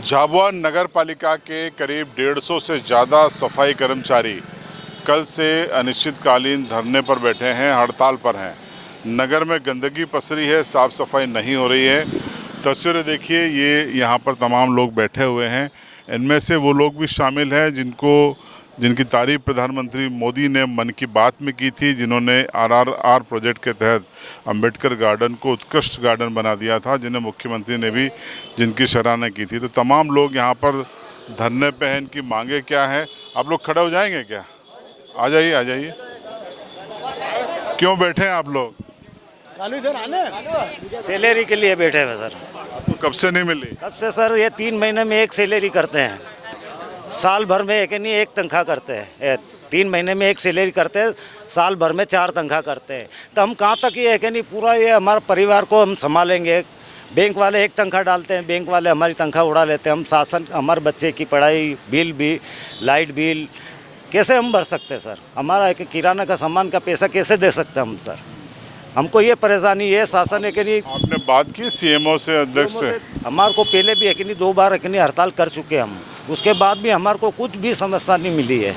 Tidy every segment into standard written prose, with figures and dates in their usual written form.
झाबुआ नगर पालिका के करीब 150 से ज़्यादा सफाई कर्मचारी कल से अनिश्चितकालीन धरने पर बैठे हैं, हड़ताल पर हैं। नगर में गंदगी पसरी है, साफ़ सफाई नहीं हो रही है। तस्वीरें देखिए, ये यहाँ पर तमाम लोग बैठे हुए हैं। इनमें से वो लोग भी शामिल हैं जिनकी तारीफ प्रधानमंत्री मोदी ने मन की बात में की थी, जिन्होंने आरआरआर प्रोजेक्ट के तहत अंबेडकर गार्डन को उत्कृष्ट गार्डन बना दिया था, जिन्हें मुख्यमंत्री ने भी जिनकी सराहना की थी। तो तमाम लोग यहाँ पर धरने पे हैं। इनकी मांगे क्या है? आप लोग खड़े हो जाएंगे क्या? आ जाइए, आ जाइए। क्यों बैठे हैं आप लोग? सैलरी के लिए बैठे हैं सर। आपको कब से नहीं मिली? कब से सर? ये 3 महीने में एक सैलरी करते हैं, साल भर में एक नहीं एक तनख्वाह करते हैं। 3 महीने में एक सैलरी करते हैं, साल भर में 4 तनख्वाह करते हैं। तो हम कहाँ तक ये है कि नहीं पूरा ये हमारे परिवार को हम संभालेंगे। बैंक वाले एक तनख्वाह डालते हैं, बैंक वाले हमारी तनख्वाह उड़ा लेते हैं। हम शासन हमारे बच्चे की पढ़ाई बिल भी, लाइट बिल कैसे हम भर सकते हैं सर? हमारा एक किराना का सामान का पैसा कैसे दे सकते हैं हम सर? हमको ये परेशानी ये शासन है कि नहीं। आपने बात की सीएमओ से, अध्यक्ष से? हमारे को पहले भी है कि नहीं 2 बार है कि नहीं हड़ताल कर चुके हम, उसके बाद भी हमारे को कुछ भी समस्या नहीं मिली है,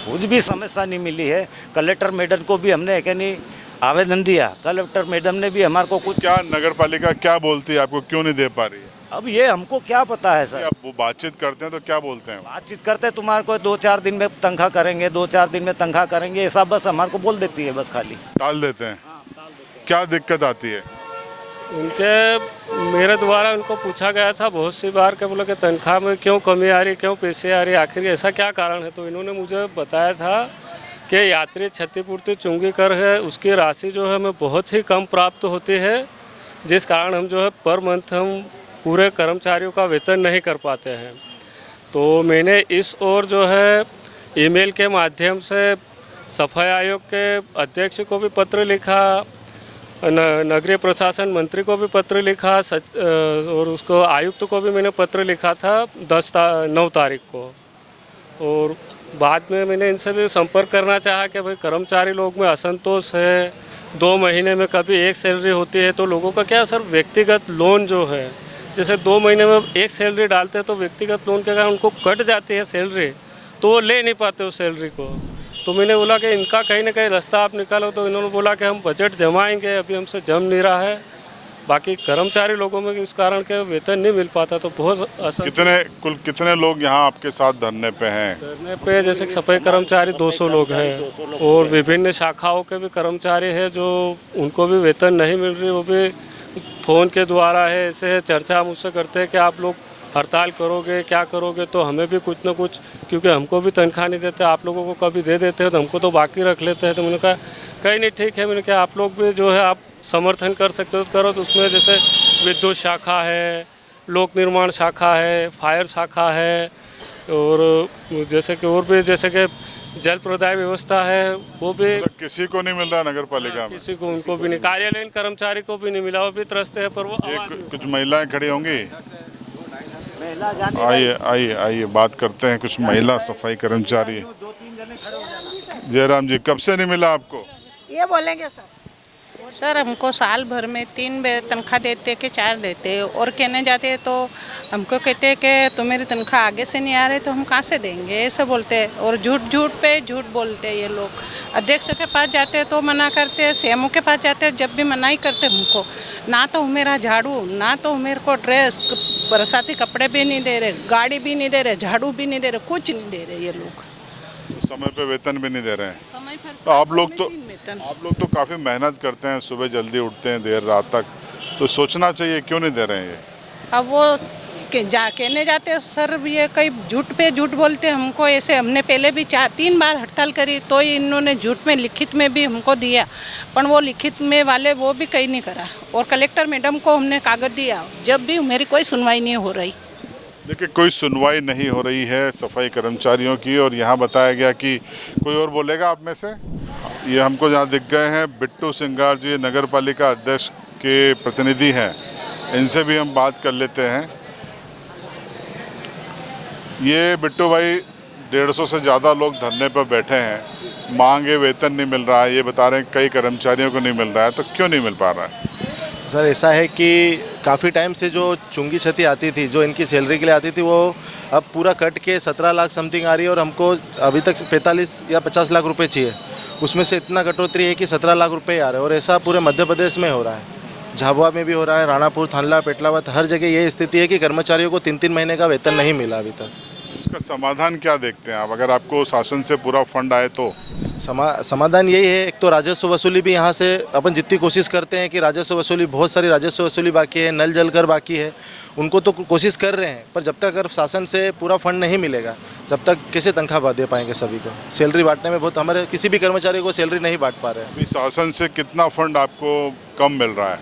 कुछ भी समस्या नहीं मिली है। कलेक्टर मैडम को भी हमने है कि नहीं आवेदन दिया, कलेक्टर मैडम ने भी हमारे को कुछ। क्या नगर पालिका क्या बोलती है आपको, क्यों नहीं दे पा रही है? अब ये हमको क्या पता है सर? आप वो बातचीत करते हैं तो क्या बोलते हैं? बातचीत करते तुम्हारे को 2-4 दिन में तनख्वाह करेंगे, 2-4 दिन में तनख्वाह करेंगे, ऐसा बस हमारे को बोल देती है, बस खाली टाल देते हैं। क्या दिक्कत आती है? मेरे द्वारा उनको पूछा गया था बहुत सी बार कि बोले कि तनख्वाह में क्यों कमी आ रही, क्यों पैसे आ रही, आखिर ऐसा क्या कारण है? तो इन्होंने मुझे बताया था कि यात्री क्षतिपूर्ति चुंगी कर है, उसकी राशि जो है हमें बहुत ही कम प्राप्त होती है, जिस कारण हम जो है पर मंथ हम पूरे कर्मचारियों का वेतन नहीं कर पाते हैं। तो मैंने इस ओर जो है ईमेल के माध्यम से सफाई आयोग के अध्यक्ष को भी पत्र लिखा, नगरीय प्रशासन मंत्री को भी पत्र लिखा, और उसको आयुक्त को भी मैंने पत्र लिखा था 9 तारीख को। और बाद में मैंने इनसे भी संपर्क करना चाहा कि भाई कर्मचारी लोग में असंतोष है, 2 महीने में कभी एक सैलरी होती है, तो लोगों का क्या सर व्यक्तिगत लोन जो है, जैसे 2 महीने में एक सैलरी डालते हैं तो व्यक्तिगत लोन के कारण उनको कट जाती है सैलरी, तो वो ले नहीं पाते उस सैलरी को। तो मैंने बोला कि इनका कहीं ना कहीं रास्ता आप निकालो, तो इन्होंने बोला कि हम बजट जमाएंगे, अभी हमसे जम नहीं रहा है। बाकी कर्मचारी लोगों में इस कारण के वेतन नहीं मिल पाता, तो बहुत कुल कितने लोग यहाँ आपके साथ धरने पे हैं? धरने पे जैसे सफाई कर्मचारी 200 लोग हैं, और विभिन्न शाखाओं के भी कर्मचारी हैं जो उनको भी वेतन नहीं मिल रही, वो भी फ़ोन के द्वारा है, ऐसे चर्चा मुझसे करते हैं कि आप लोग हड़ताल करोगे, क्या करोगे? तो हमें भी कुछ ना कुछ, क्योंकि हमको भी तनख्वाह नहीं देते, आप लोगों को कभी दे देते हैं तो हमको तो बाकी रख लेते हैं। तो मैंने कहा कहीं नहीं, ठीक है। मैंने कहा आप लोग भी जो है आप समर्थन कर सकते हो तो करो। तो उसमें जैसे विद्युत शाखा है, लोक निर्माण शाखा है, फायर शाखा है, और जैसे कि और भी जैसे कि जल प्रदाय व्यवस्था है, वो भी किसी को नहीं मिल रहा नगर पालिका में? किसी को, उनको भी नहीं, कार्यालयीन कर्मचारी को भी नहीं मिला, वो भी त्रस्त है। पर वो कुछ महिलाएं खड़ी होंगी, आइए आइए आइए बात करते हैं। कुछ महिला सफाई कर्मचारी। जयराम जी, कब से नहीं मिला आपको? ये बोलेंगे सर हमको साल भर में 3 तनख्वाह देते कि 4 देते, और कहने जाते हैं तो हमको कहते हैं कि तुम्हारी तनख्वाह आगे से नहीं आ रही, तो हम कहाँ से देंगे, ऐसे बोलते हैं। और झूठ पे झूठ बोलते हैं ये लोग। अध्यक्ष के पास जाते हैं तो मना करते हैं, सीएमओ के पास जाते हैं जब भी मना ही करते हमको। ना तो मेरा झाड़ू, ना तो मेरे को ड्रेस, बरसाती कपड़े भी नहीं दे रहे, गाड़ी भी नहीं दे रहे, झाड़ू भी नहीं दे रहे, कुछ नहीं दे रहे ये लोग। समय पे वेतन भी नहीं दे रहे हैं। समय पर तो आप लोग तो काफ़ी मेहनत करते हैं, सुबह जल्दी उठते हैं, देर रात तक, तो सोचना चाहिए क्यों नहीं दे रहे हैं ये? अब वो कहने जाते हैं सर, ये कई झूठ पे झूठ बोलते हैं हमको। ऐसे हमने पहले भी 3 बार हड़ताल करी, तो इन्होंने झूठ में लिखित में भी हमको दिया, पर वो लिखित में वाले वो भी कहीं नहीं करा। और कलेक्टर मैडम को हमने कागज दिया, जब भी मेरी कोई सुनवाई नहीं हो रही। देखिए, कोई सुनवाई नहीं हो रही है सफाई कर्मचारियों की। और यहाँ बताया गया कि कोई और बोलेगा आप में से? ये हमको जहाँ दिख गए हैं बिट्टू सिंगार जी, नगर पालिका अध्यक्ष के प्रतिनिधि हैं, इनसे भी हम बात कर लेते हैं। ये बिट्टू भाई, 150 से ज़्यादा लोग धरने पर बैठे हैं, मांगे वेतन नहीं मिल रहा है, ये बता रहे हैं कई कर्मचारियों को नहीं मिल रहा है, तो क्यों नहीं मिल पा रहा है? सर ऐसा है कि काफ़ी टाइम से जो चुंगी क्षति आती थी, जो इनकी सैलरी के लिए आती थी, वो अब पूरा कट के 17 लाख समथिंग आ रही है और हमको अभी तक 45 या 50 लाख रुपए चाहिए। उसमें से इतना कटौती है कि 17 लाख रुपए आ रहे हैं और ऐसा पूरे मध्य प्रदेश में हो रहा है। झाबुआ में भी हो रहा है, राणापुर, थानला, पेटलावत, हर जगह ये स्थिति है कि कर्मचारियों को 3-3 महीने का वेतन नहीं मिला अभी तक। इसका समाधान क्या देखते हैं आप? अगर आपको शासन से पूरा फंड आए तो समाधान यही है, एक तो राजस्व वसूली भी यहाँ से अपन जितनी कोशिश करते हैं कि राजस्व वसूली, बहुत सारी राजस्व वसूली बाकी है, नल जल कर बाकी है, उनको तो कोशिश कर रहे हैं, पर जब तक अगर शासन से पूरा फंड नहीं मिलेगा, जब तक कैसे तनख्वाह दे पाएंगे सभी को? सैलरी बांटने में बहुत, हमारे किसी भी कर्मचारी को सैलरी नहीं बांट पा रहे हैं। अभी शासन से कितना फंड आपको कम मिल रहा है?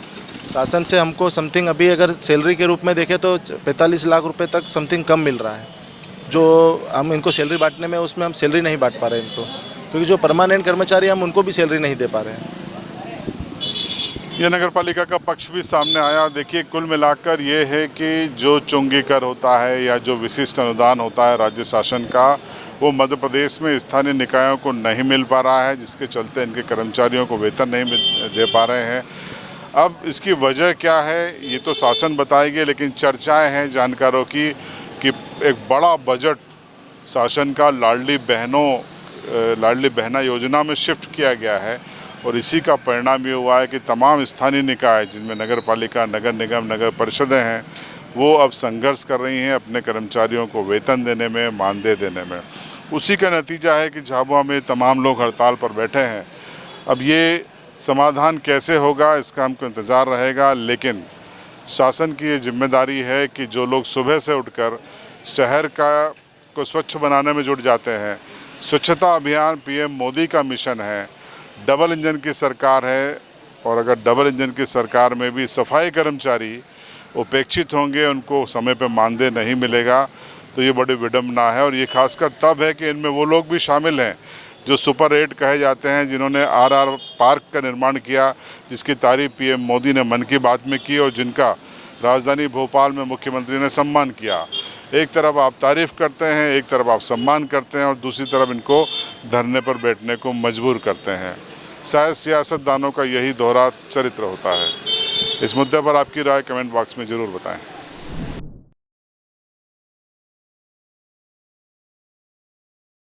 शासन से हमको समथिंग अभी अगर सैलरी के रूप में देखें तो 45 लाख रुपए तक समथिंग कम मिल रहा है। जो हम इनको सैलरी बांटने में, उसमें हम सैलरी नहीं बांट पा रहे हैं इनको, क्योंकि जो परमानेंट कर्मचारी हम उनको भी सैलरी नहीं दे पा रहे हैं। ये नगर पालिका का पक्ष भी सामने आया। देखिए, कुल मिलाकर ये है कि जो चुंगी कर होता है या जो विशिष्ट अनुदान होता है राज्य शासन का, वो मध्य प्रदेश में स्थानीय निकायों को नहीं मिल पा रहा है, जिसके चलते इनके कर्मचारियों को वेतन नहीं दे पा रहे हैं। अब इसकी वजह क्या है ये तो शासन बताएगी, लेकिन चर्चाएं हैं जानकारों की कि एक बड़ा बजट शासन का लाडली बहना योजना में शिफ्ट किया गया है और इसी का परिणाम ये हुआ है कि तमाम स्थानीय निकाय, जिनमें नगर पालिका, नगर निगम, नगर परिषदें हैं, वो अब संघर्ष कर रही हैं अपने कर्मचारियों को वेतन देने में, मानदेय देने में। उसी का नतीजा है कि झाबुआ में तमाम लोग हड़ताल पर बैठे हैं। अब ये समाधान कैसे होगा इसका हमको इंतज़ार रहेगा, लेकिन शासन की ये जिम्मेदारी है कि जो लोग सुबह से उठकर शहर को स्वच्छ बनाने में जुट जाते हैं, स्वच्छता अभियान पीएम मोदी का मिशन है, डबल इंजन की सरकार है, और अगर डबल इंजन की सरकार में भी सफाई कर्मचारी उपेक्षित होंगे, उनको समय पर मानदेय नहीं मिलेगा, तो ये बड़ी विडम्बना है। और ये खासकर तब है कि इनमें वो लोग भी शामिल हैं जो सुपर 8 कहे जाते हैं, जिन्होंने आरआर पार्क का निर्माण किया, जिसकी तारीफ पीएम मोदी ने मन की बात में की और जिनका राजधानी भोपाल में मुख्यमंत्री ने सम्मान किया। एक तरफ आप तारीफ करते हैं, एक तरफ आप सम्मान करते हैं और दूसरी तरफ इनको धरने पर बैठने को मजबूर करते हैं। शायद सियासतदानों का यही दोहरा चरित्र होता है। इस मुद्दे पर आपकी राय कमेंट बॉक्स में ज़रूर बताएं।